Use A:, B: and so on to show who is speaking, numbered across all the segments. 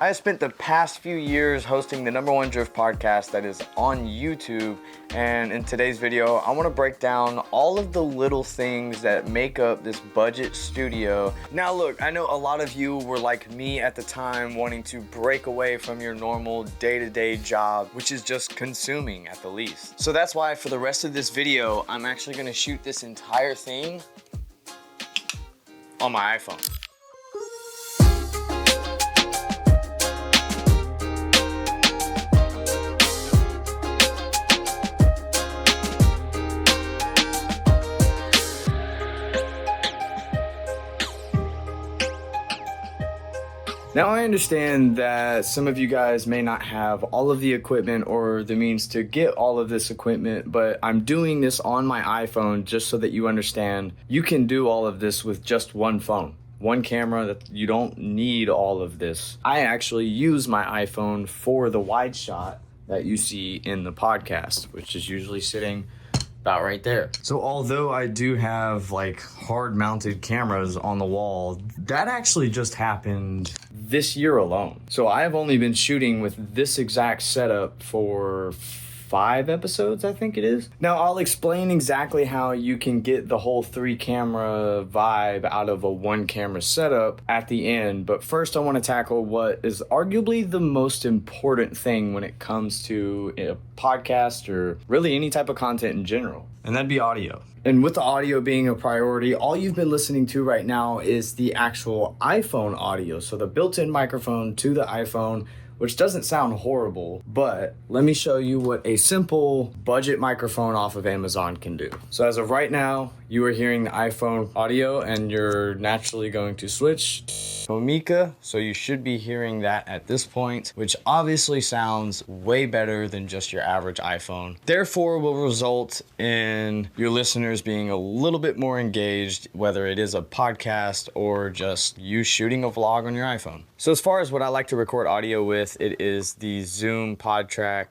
A: I have spent the past few years hosting the #1 drift podcast that is on YouTube, and in today's video, I want to break down all of the little things that make up this budget studio. Now look, I know a lot of you were like me at the time, wanting to break away from your normal day-to-day job, which is just consuming at the least. So that's why for the rest of this video, I'm actually going to shoot this entire thing on my iPhone. Now I understand that some of you guys may not have all of the equipment or the means to get all of this equipment, but I'm doing this on my iPhone just so that you understand you can do all of this with just one phone. One camera, that you don't need all of this. I actually use my iPhone for the wide shot that you see in the podcast, which is usually sitting about right there. So although I do have like hard mounted cameras on the wall, that actually just happened this year alone. So I have only been shooting with this exact setup for 5 episodes, I think it is. Now I'll explain exactly how you can get the whole 3 camera vibe out of a 1 camera setup at the end. But first I want to tackle what is arguably the most important thing when it comes to a podcast or really any type of content in general, and that'd be audio. And with the audio being a priority, all you've been listening to right now is the actual iPhone audio. So the built-in microphone to the iPhone, which doesn't sound horrible, but let me show you what a simple budget microphone off of Amazon can do. So as of right now, you are hearing the iPhone audio and you're naturally going to switch to Mika. So you should be hearing that at this point, which obviously sounds way better than just your average iPhone. Therefore will result in your listeners being a little bit more engaged, whether it is a podcast or just you shooting a vlog on your iPhone. So as far as what I like to record audio with, it is the Zoom PodTrack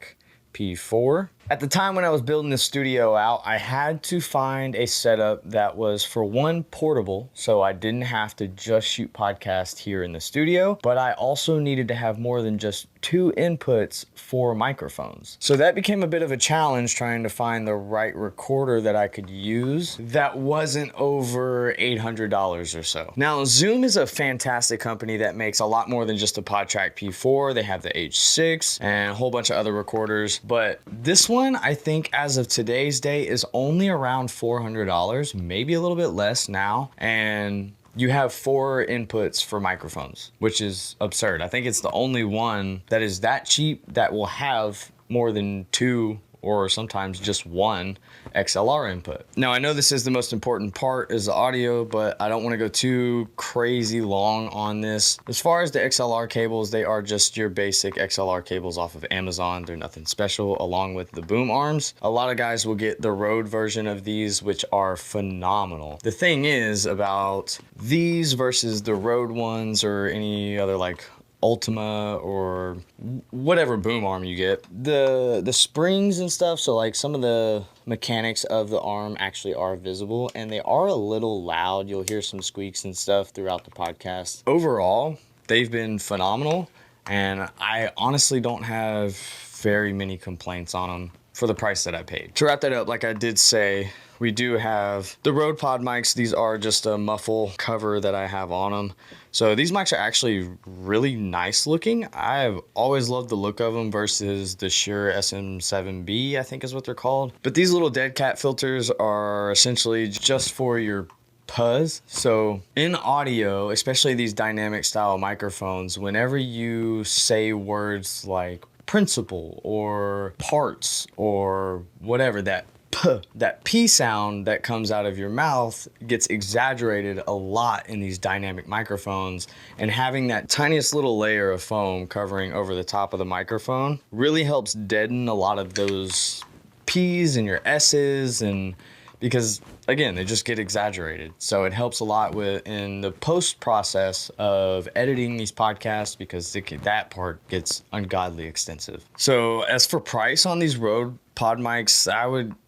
A: P4. At the time when I was building this studio out, I had to find a setup that was, for one, portable, so I didn't have to just shoot podcasts here in the studio, but I also needed to have more than just 2 inputs for microphones. So that became a bit of a challenge, trying to find the right recorder that I could use that wasn't over $800 or so. Now, Zoom is a fantastic company that makes a lot more than just a PodTrack P4. They have the H6 and a whole bunch of other recorders, but this one, I think as of today's day, is only around $400, maybe a little bit less now. And you have 4 inputs for microphones, which is absurd. I think it's the only one that is that cheap that will have more than 2 or sometimes just 1 XLR input. Now I know this is the most important part, is the audio, but I don't want to go too crazy long on this. As far as the XLR cables, they are just your basic XLR cables off of Amazon. They're nothing special, along with the boom arms. A lot of guys will get the Rode version of these, which are phenomenal. The thing is about these versus the Rode ones or any other like Ultima or whatever boom arm you get, the springs and stuff, so like some of the mechanics of the arm actually are visible, and they are a little loud. You'll hear some squeaks and stuff throughout the podcast. Overall, they've been phenomenal, and I honestly don't have very many complaints on them for the price that I paid. To wrap that up, like I did say, we do have the Rode Pod mics. These are just a muffle cover that I have on them. So these mics are actually really nice looking. I've always loved the look of them versus the Shure SM7B, I think is what they're called. But these little dead cat filters are essentially just for your puzz. So in audio, especially these dynamic style microphones, whenever you say words like principal or parts or whatever, that P sound that comes out of your mouth gets exaggerated a lot in these dynamic microphones, and having that tiniest little layer of foam covering over the top of the microphone really helps deaden a lot of those P's and your S's, and because again, they just get exaggerated. So it helps a lot in the post process of editing these podcasts, because that part gets ungodly extensive. So as for price on these Rode pod mics,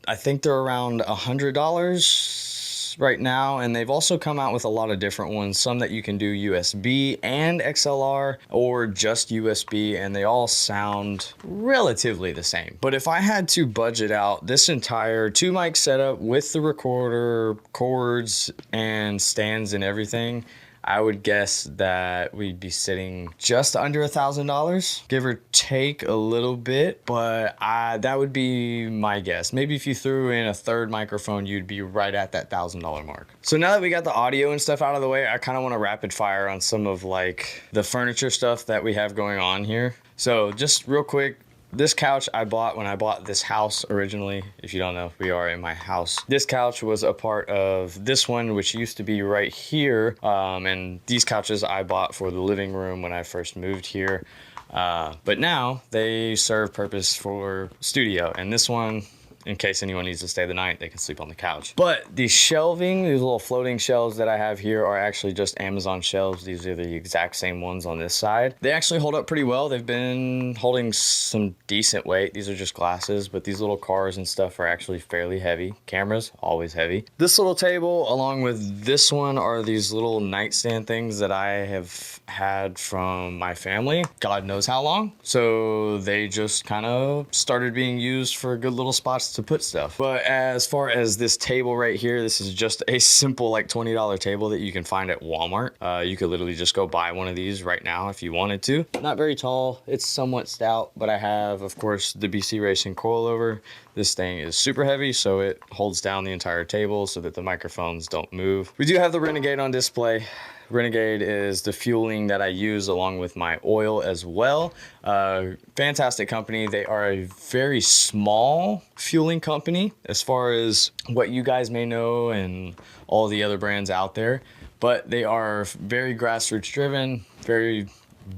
A: I think they're around $100 this right now, and they've also come out with a lot of different ones, some that you can do USB and XLR or just USB, and they all sound relatively the same. But if I had to budget out this entire 2 mic setup with the recorder, cords, and stands and everything, I would guess that we'd be sitting just under $1,000, give or take a little bit, but that would be my guess. Maybe if you threw in a third microphone, you'd be right at that $1,000 mark. So now that we got the audio and stuff out of the way, I kind of want to rapid fire on some of like the furniture stuff that we have going on here. So just real quick, this couch I bought when I bought this house originally. If you don't know, we are in my house. This couch was a part of this one, which used to be right here. And these couches I bought for the living room when I first moved here. But now they serve purpose for studio. And this one, in case anyone needs to stay the night, they can sleep on the couch. But the shelving, these little floating shelves that I have here are actually just Amazon shelves. These are the exact same ones on this side. They actually hold up pretty well. They've been holding some decent weight. These are just glasses, but these little cars and stuff are actually fairly heavy. Cameras, always heavy. This little table, along with this one, are these little nightstand things that I have had from my family, God knows how long. So they just kind of started being used for good little spots to put stuff. But as far as this table right here, this is just a simple like $20 table that you can find at Walmart. You could literally just go buy one of these right now if you wanted to. Not very tall, it's somewhat stout, but I have, of course, the BC Racing coilover. This thing is super heavy, so it holds down the entire table so that the microphones don't move. We do have the Renegade on display. Renegade is the fueling that I use along with my oil as well. Fantastic company. They are a very small fueling company as far as what you guys may know and all the other brands out there, but they are very grassroots driven, very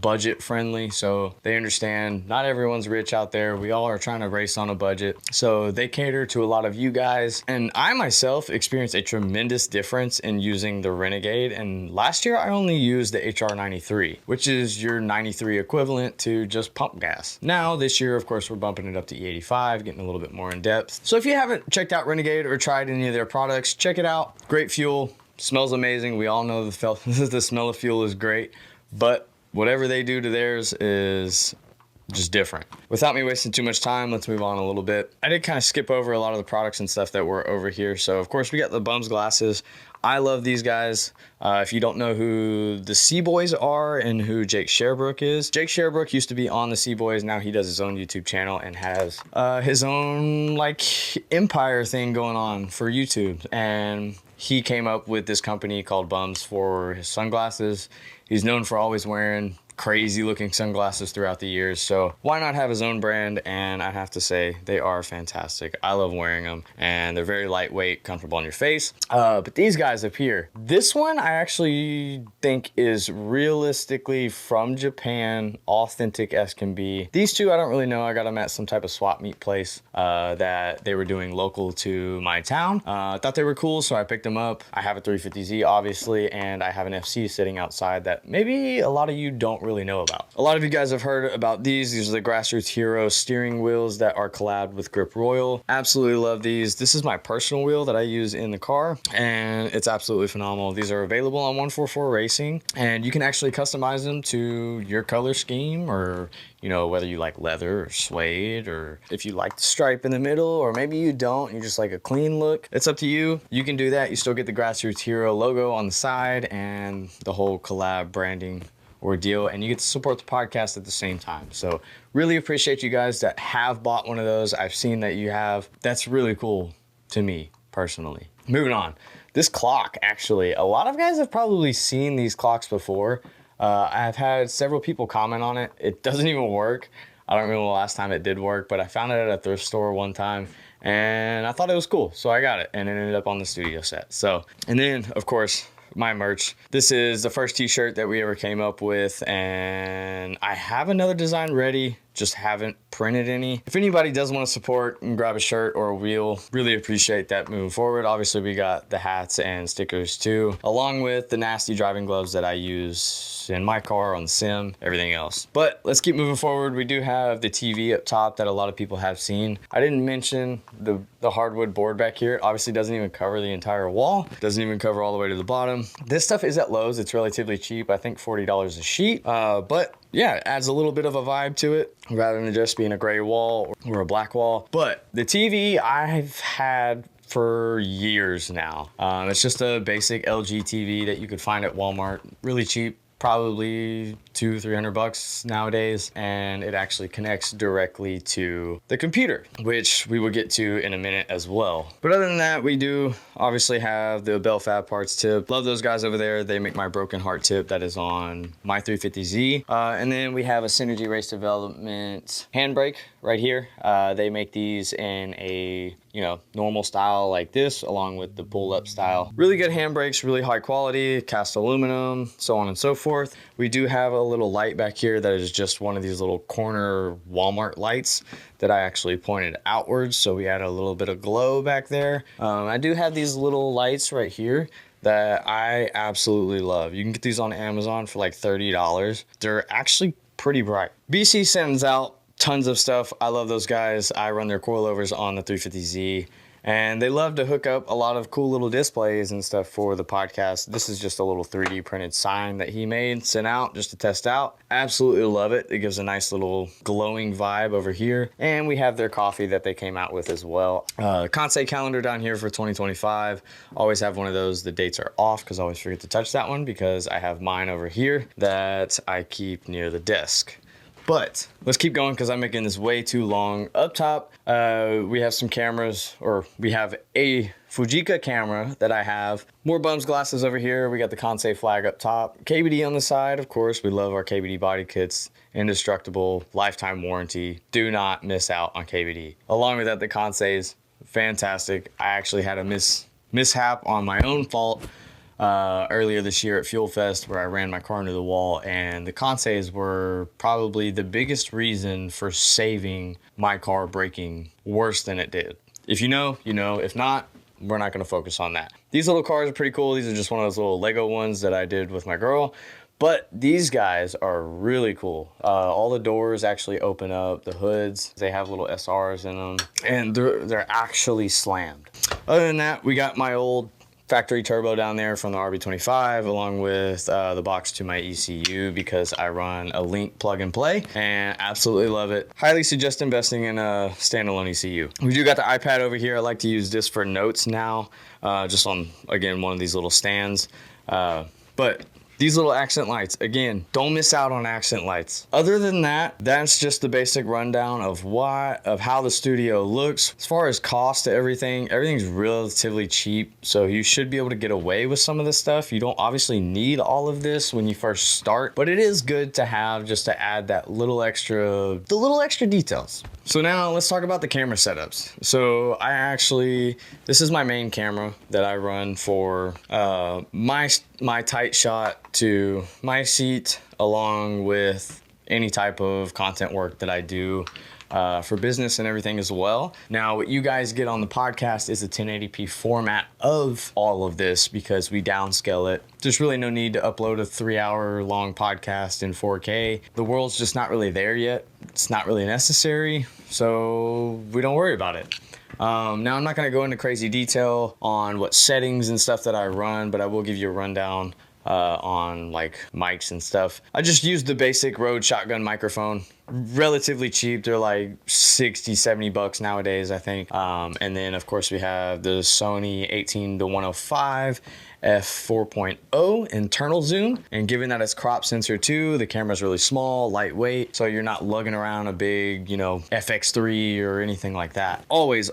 A: budget friendly, so they understand not everyone's rich out there. We all are trying to race on a budget, so they cater to a lot of you guys. And I myself experienced a tremendous difference in using the Renegade, and last year I only used the HR93, which is your 93 equivalent to just pump gas. Now this year, of course, we're bumping it up to E85, getting a little bit more in depth. So if you haven't checked out Renegade or tried any of their products, check it out. Great fuel, smells amazing. We all know the smell of fuel is great, but whatever they do to theirs is just different. Without me wasting too much time, let's move on a little bit. I did kind of skip over a lot of the products and stuff that were over here. So of course we got the BUMZ glasses. I love these guys. If you don't know who the Seaboys are and who Jake Sherbrook is, Jake Sherbrook used to be on the Seaboys. Now he does his own YouTube channel and has his own like empire thing going on for YouTube. And he came up with this company called BUMZ for his sunglasses. He's known for always wearing crazy looking sunglasses throughout the years, so why not have his own brand? And I have to say they are fantastic. I love wearing them, and they're very lightweight, comfortable on your face. But these guys up here, this one I actually think is realistically from Japan, authentic as can be. These two I don't really know. I got them at some type of swap meet place that they were doing local to my town. I thought they were cool, so I picked them up. I have a 350Z obviously, and I have an FC sitting outside that maybe a lot of you don't really know about. A lot of you guys have heard about these. These are the Grassroots Hero steering wheels that are collabed with Grip Royal. Absolutely love these. This is my personal wheel that I use in the car, and it's absolutely phenomenal. These are available on 144 Racing, and you can actually customize them to your color scheme, or you know, whether you like leather or suede, or if you like the stripe in the middle, or maybe you don't, you just like a clean look. It's up to you. You can do that. You still get the Grassroots Hero logo on the side and the whole collab branding ordeal, and you get to support the podcast at the same time. So really appreciate you guys that have bought one of those. I've seen that you have. That's really cool to me personally. Moving on, this clock, actually a lot of guys have probably seen these clocks before. I've had several people comment on it. It doesn't even work. I don't remember the last time it did work, but I found it at a thrift store one time and I thought it was cool, so I got it, and it ended up on the studio set. So, and then of course my merch. This is the first t-shirt that we ever came up with, and I have another design ready. just haven't printed any. If anybody does want to support and grab a shirt or a wheel, really appreciate that moving forward. Obviously, we got the hats and stickers too, along with the nasty driving gloves that I use in my car, on the sim, everything else. But let's keep moving forward. We do have the TV up top that a lot of people have seen. I didn't mention the hardwood board back here. Obviously doesn't even cover the entire wall. Doesn't even cover all the way to the bottom. This stuff is at Lowe's. It's relatively cheap. I think $40 a sheet. But yeah, it adds a little bit of a vibe to it rather than just being a gray wall or a black wall. But the TV I've had for years now. It's just a basic LG TV that you could find at Walmart, really cheap. Probably $200-300 nowadays, and it actually connects directly to the computer, which we will get to in a minute as well. But other than that, we do obviously have the Bell Fab Parts tip. Love those guys over there. They make my broken heart tip that is on my 350Z. And then we have a Synergy Race Development handbrake right here. They make these in a normal style like this, along with the pull-up style. Really good handbrakes, really high quality, cast aluminum, so on and so forth. We do have a little light back here that is just one of these little corner Walmart lights that I actually pointed outwards, so we add a little bit of glow back there. I do have these little lights right here that I absolutely love. You can get these on Amazon for like $30. They're actually pretty bright. BC sends out tons of stuff. I love those guys. I run their coilovers on the 350Z, and they love to hook up a lot of cool little displays and stuff for the podcast. This is just a little 3D printed sign that he made, sent out just to test out. Absolutely love it. It gives a nice little glowing vibe over here. And we have their coffee that they came out with as well. Kansei calendar down here for 2025. Always have one of those. The dates are off because I always forget to touch that one because I have mine over here that I keep near the desk. But let's keep going because I'm making this way too long. Up top, we have some cameras, or we have a Fujika camera that I have. More BUMZ glasses over here. We got the Kansei flag up top. KBD on the side, of course. We love our KBD body kits. Indestructible, lifetime warranty. Do not miss out on KBD. Along with that, the Kansei's fantastic. I actually had a mishap on my own fault earlier this year at Fuel Fest, where I ran my car into the wall, and the Kanseis were probably the biggest reason for saving my car breaking worse than it did. If you know, you know. If not, we're not going to focus on that. These little cars are pretty cool. These are just one of those little Lego ones that I did with my girl. But these guys are really cool. All the doors actually open up, the hoods, they have little SRs in them, and they're actually slammed. Other than that, we got my old factory turbo down there from the RB25, along with the box to my ECU, because I run a Link plug and play and absolutely love it. Highly suggest investing in a standalone ECU. We do got the iPad over here. I like to use this for notes now, just on, again, one of these little stands. But these little accent lights, again, don't miss out on accent lights. Other than that, that's just the basic rundown of how the studio looks. As far as cost to everything's relatively cheap, so you should be able to get away with some of this stuff. You don't obviously need all of this when you first start, but it is good to have just to add that little extra details. So now let's talk about the camera setups. So this is my main camera that I run for my tight shot to my seat, along with any type of content work that I do for business and everything as well. Now, what you guys get on the podcast is a 1080p format of all of this because we downscale it. There's really no need to upload a 3-hour long podcast in 4K. The world's just not really there yet. It's not really necessary, so we don't worry about it. Now, I'm not going to go into crazy detail on what settings and stuff that I run, but I will give you a rundown on like mics and stuff. I just use the basic Rode shotgun microphone. Relatively cheap. They're like $60-70 nowadays, I think. And then of course we have the Sony 18-105 f4.0 internal zoom, and given that it's crop sensor too, the camera's really small, lightweight, so you're not lugging around a big, FX3 or anything like that. Always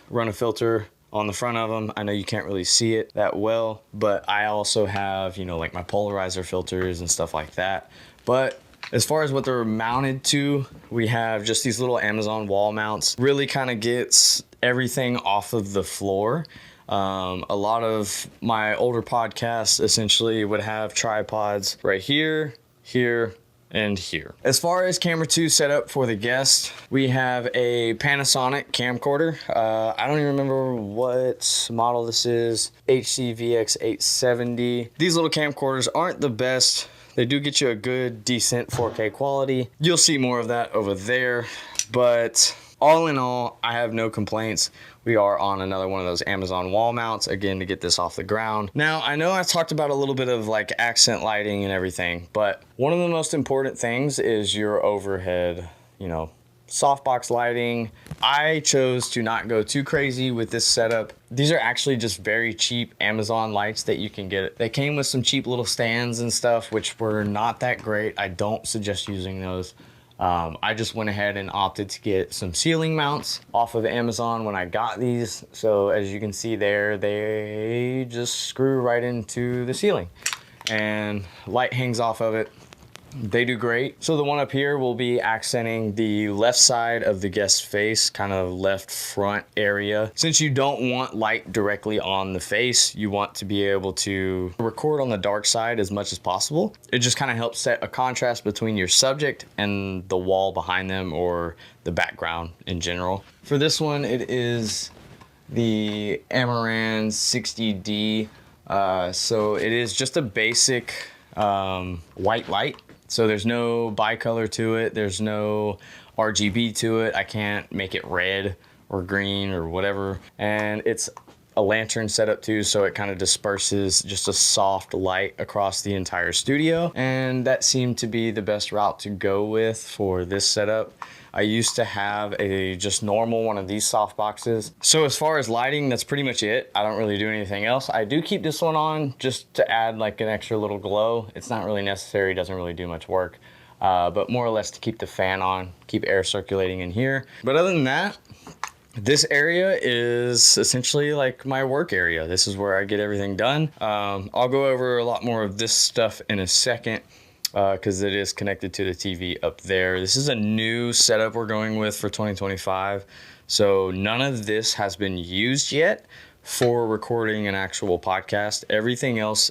A: run a filter on the front of them. I know you can't really see it that well, but I also have, like my polarizer filters and stuff like that. But as far as what they're mounted to, we have just these little Amazon wall mounts. Really kind of gets everything off of the floor. A lot of my older podcasts essentially would have tripods right here, here, and here. As far as camera 2 setup for the guest, we have a Panasonic camcorder. I don't even remember what model this is. HCVX 870. These little camcorders aren't the best. They do get you a good, decent 4K quality. You'll see more of that over there, but all in all, I have no complaints. We are on another one of those Amazon wall mounts, again, to get this off the ground. Now, I know I talked about a little bit of like accent lighting and everything, but one of the most important things is your overhead, you know, softbox lighting. I chose to not go too crazy with this setup. These are actually just very cheap Amazon lights that you can get. They came with some cheap little stands and stuff, which were not that great. I don't suggest using those. I just went ahead and opted to get some ceiling mounts off of Amazon when I got these. So as you can see there, they just screw right into the ceiling and light hangs off of it. They do great. So the one up here will be accenting the left side of the guest's face, kind of left front area. Since you don't want light directly on the face, you want to be able to record on the dark side as much as possible. It just kind of helps set a contrast between your subject and the wall behind them or the background in general. For this one, it is the Amaran 60D. So it is just a basic white light. So there's no bicolor to it. There's no RGB to it. I can't make it red or green or whatever. And it's a lantern setup too, so it kind of disperses just a soft light across the entire studio. And that seemed to be the best route to go with for this setup. I used to have a just normal one of these soft boxes. So as far as lighting, that's pretty much it. I don't really do anything else. I do keep this one on just to add like an extra little glow. It's not really necessary, doesn't really do much work, but more or less to keep the fan on, keep air circulating in here. But other than that, this area is essentially like my work area. This is where I get everything done. I'll go over a lot more of this stuff in a second, because it is connected to the TV up there. This is a new setup we're going with for 2025. So none of this has been used yet for recording an actual podcast. Everything else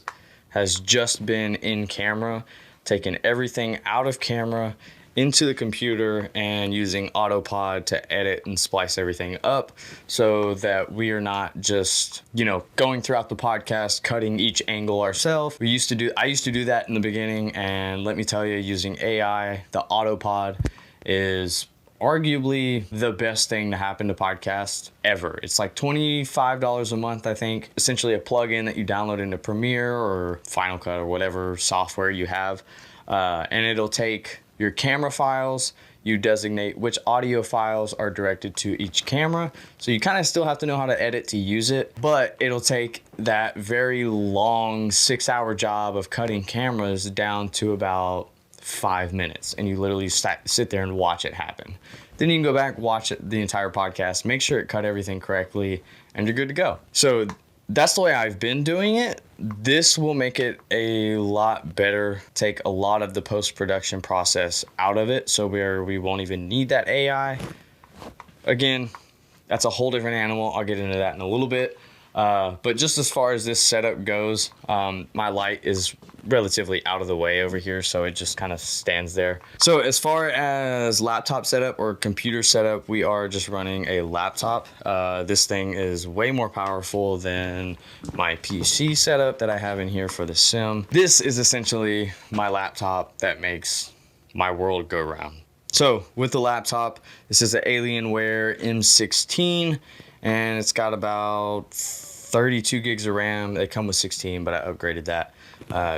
A: has just been in camera, taking everything out of camera into the computer and using AutoPod to edit and splice everything up so that we are not just, you know, going throughout the podcast, cutting each angle ourselves. I used to do that in the beginning, and let me tell you, using AI, the AutoPod is arguably the best thing to happen to podcasts ever. It's like $25 a month, I think. Essentially a plugin that you download into Premiere or Final Cut or whatever software you have, and it'll take your camera files, you designate which audio files are directed to each camera. So you kind of still have to know how to edit to use it, but it'll take that very long 6-hour job of cutting cameras down to about 5 minutes. And you literally sit there and watch it happen. Then you can go back, watch the entire podcast, make sure it cut everything correctly, and you're good to go. So that's the way I've been doing it. This will make it a lot better, take a lot of the post-production process out of it, so we won't even need that AI. Again, that's a whole different animal. I'll get into that in a little bit. But just as far as this setup goes, my light is relatively out of the way over here, so it just kind of stands there. So as far as laptop setup or computer setup, we are just running a laptop. This thing is way more powerful than my PC setup that I have in here for the sim. This is essentially my laptop that makes my world go round. So with the laptop, this is an Alienware M16, and it's got about 32 gigs of RAM. They come with 16, but I upgraded that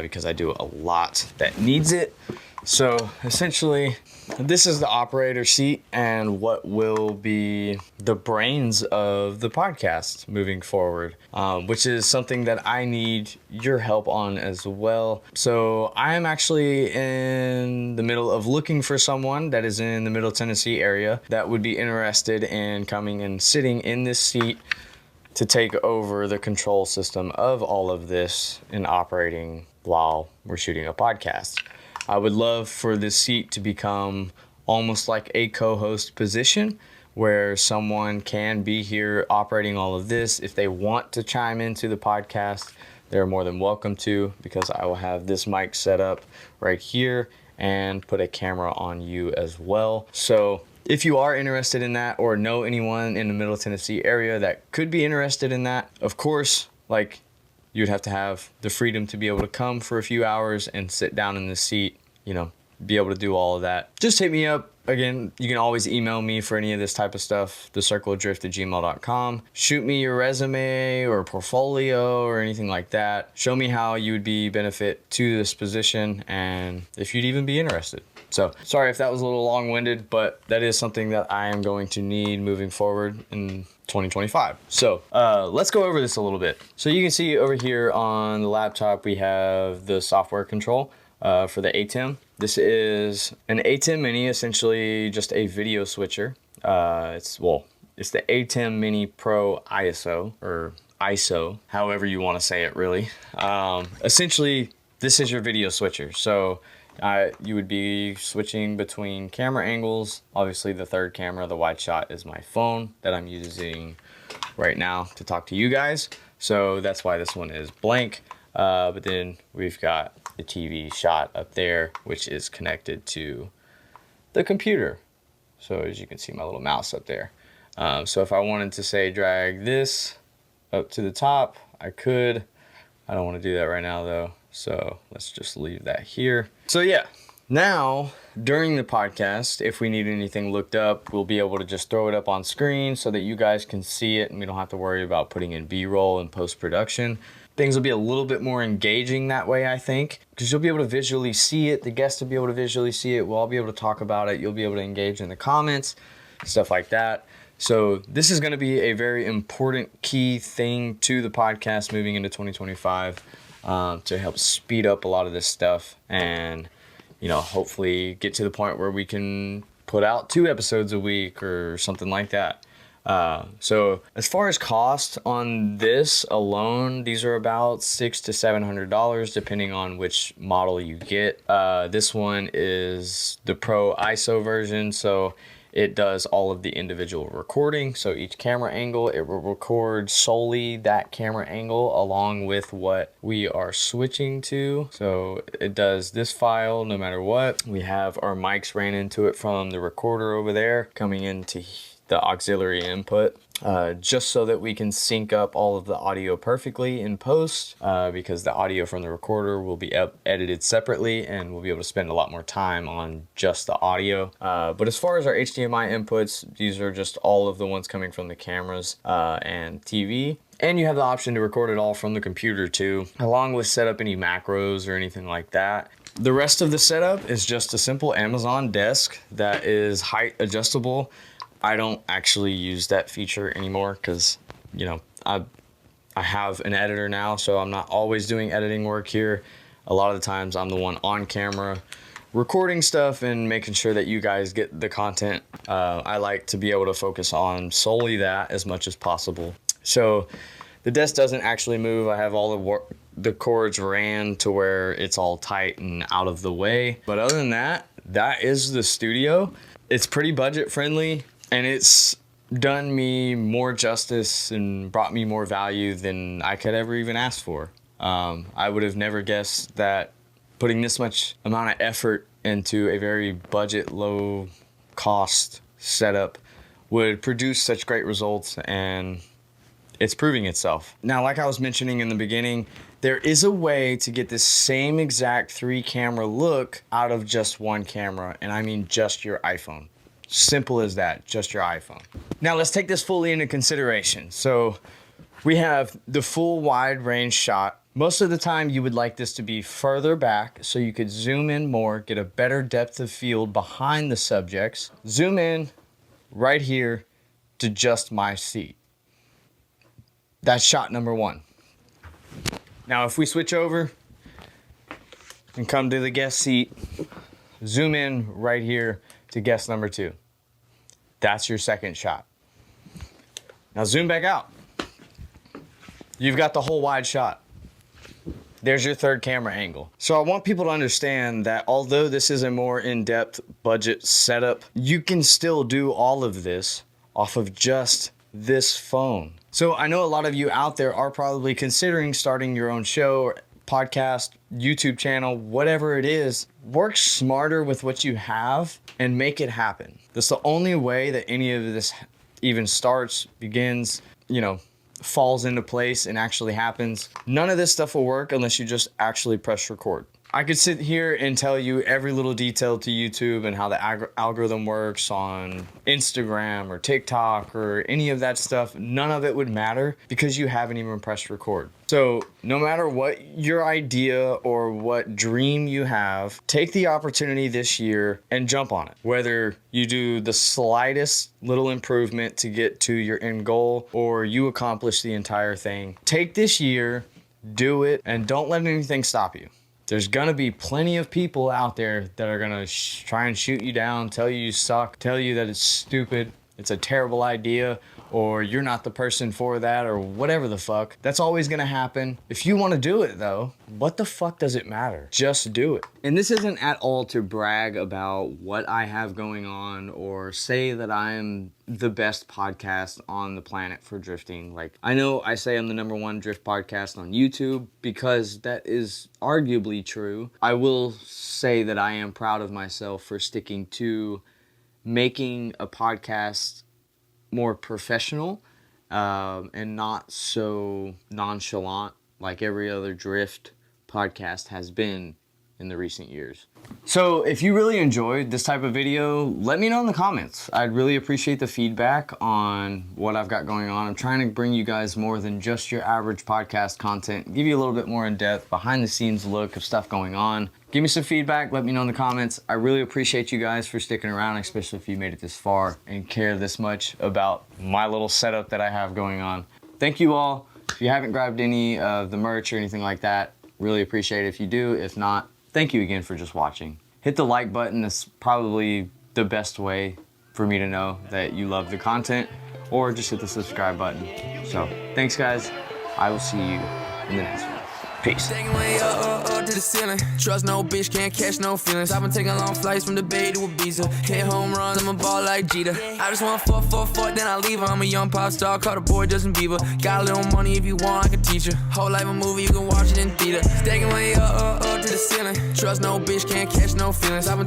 A: because I do a lot that needs it. So essentially, this is the operator seat and what will be the brains of the podcast moving forward, which is something that I need your help on as well. So I am actually in the middle of looking for someone that is in the Middle Tennessee area that would be interested in coming and sitting in this seat to take over the control system of all of this and operating while we're shooting a podcast. I would love for this seat to become almost like a co-host position where someone can be here operating all of this. If they want to chime into the podcast, they're more than welcome to, because I will have this mic set up right here and put a camera on you as well. So if you are interested in that, or know anyone in the Middle Tennessee area that could be interested in that, of course, like, you'd have to have the freedom to be able to come for a few hours and sit down in the seat, you know, be able to do all of that. Just hit me up. Again, you can always email me for any of this type of stuff, thecircleofdrift@gmail.com. Shoot me your resume or portfolio or anything like that. Show me how you would be benefit to this position and if you'd even be interested. So sorry if that was a little long-winded, but that is something that I am going to need moving forward in 2025. So let's go over this a little bit. So you can see over here on the laptop, we have the software control for the ATEM. This is an ATEM Mini, essentially just a video switcher. It's the ATEM Mini Pro ISO, or ISO, however you want to say it really. Essentially, this is your video switcher. So you would be switching between camera angles. Obviously the third camera, the wide shot, is my phone that I'm using right now to talk to you guys. So that's why this one is blank. But then we've got the TV shot up there, which is connected to the computer. So as you can see, my little mouse up there. So if I wanted to say drag this up to the top, I could. I don't want to do that right now though. So let's just leave that here. So yeah, now during the podcast, if we need anything looked up, we'll be able to just throw it up on screen so that you guys can see it and we don't have to worry about putting in B-roll and post-production. Things will be a little bit more engaging that way, I think, because you'll be able to visually see it. The guests will be able to visually see it. We'll all be able to talk about it. You'll be able to engage in the comments, stuff like that. So this is going to be a very important key thing to the podcast moving into 2025 to help speed up a lot of this stuff and, you know, hopefully get to the point where we can put out 2 episodes a week or something like that. So as far as cost on this alone, these are about $600 to $700 depending on which model you get. This one is the Pro ISO version, so it does all of the individual recording. So each camera angle, it will record solely that camera angle along with what we are switching to. So it does this file no matter what. We have our mics ran into it from the recorder over there coming into the auxiliary input, just so that we can sync up all of the audio perfectly in post, because the audio from the recorder will be edited separately and we'll be able to spend a lot more time on just the audio. But as far as our HDMI inputs, these are just all of the ones coming from the cameras and TV. And you have the option to record it all from the computer too, along with set up any macros or anything like that. The rest of the setup is just a simple Amazon desk that is height adjustable. I don't actually use that feature anymore because, you know, I have an editor now, so I'm not always doing editing work here. A lot of the times I'm the one on camera recording stuff and making sure that you guys get the content. I like to be able to focus on solely that as much as possible. So the desk doesn't actually move. I have all the cords ran to where it's all tight and out of the way. But other than that, that is the studio. It's pretty budget friendly. And it's done me more justice and brought me more value than I could ever even ask for. I would have never guessed that putting this much amount of effort into a very budget, low cost setup would produce such great results, and it's proving itself. Now, like I was mentioning in the beginning, there is a way to get this same exact 3-camera look out of just one camera, and I mean just your iPhone. Simple as that, just your iPhone. Now let's take this fully into consideration. So we have the full wide range shot. Most of the time you would like this to be further back so you could zoom in more, get a better depth of field behind the subjects. Zoom in right here to just my seat. That's shot number 1. Now if we switch over and come to the guest seat, zoom in right here to guest number 2. That's your second shot. Now zoom back out. You've got the whole wide shot. There's your third camera angle. So I want people to understand that although this is a more in-depth budget setup, you can still do all of this off of just this phone. So I know a lot of you out there are probably considering starting your own show or podcast, YouTube channel, whatever it is, work smarter with what you have and make it happen. That's the only way that any of this even starts, begins, falls into place and actually happens. None of this stuff will work unless you just actually press record. I could sit here and tell you every little detail to YouTube and how the algorithm works on Instagram or TikTok or any of that stuff. None of it would matter because you haven't even pressed record. So no matter what your idea or what dream you have, take the opportunity this year and jump on it. Whether you do the slightest little improvement to get to your end goal or you accomplish the entire thing, take this year, do it, and don't let anything stop you. There's gonna be plenty of people out there that are gonna try and shoot you down, tell you suck, tell you that it's stupid, it's a terrible idea, or you're not the person for that, or whatever the fuck. That's always gonna happen. If you wanna do it though, what the fuck does it matter? Just do it. And this isn't at all to brag about what I have going on or say that I'm the best podcast on the planet for drifting. Like, I know I say I'm the #1 drift podcast on YouTube because that is arguably true. I will say that I am proud of myself for sticking to making a podcast more professional and not so nonchalant like every other drift podcast has been in the recent years. So if you really enjoyed this type of video, let me know in the comments. I'd really appreciate the feedback on what I've got going on. I'm trying to bring you guys more than just your average podcast content, give you a little bit more in-depth, behind the scenes look of stuff going on. Give me some feedback, let me know in the comments. I really appreciate you guys for sticking around, especially if you made it this far and care this much about my little setup that I have going on. Thank you all. If you haven't grabbed any of the merch or anything like that, really appreciate it if you do. If not, thank you again for just watching. Hit the like button. That's probably the best way for me to know that you love the content, or just hit the subscribe button. So thanks guys. I will see you in the next one. Peace.
B: Taking way up to the ceiling. Trust no bitch, can't catch no feelings. I've been taking long flights from the Bay to Ibiza. Hit home runs, I'm a ball like Jeter. I just want fuck, then I leave her. I'm a young pop star, call the boy Justin Bieber. Got a little money if you want, I can teach you. Whole life a movie, you can watch it in theater. Taking way up to the ceiling. Trust no bitch, can't catch no feelings. I've been taking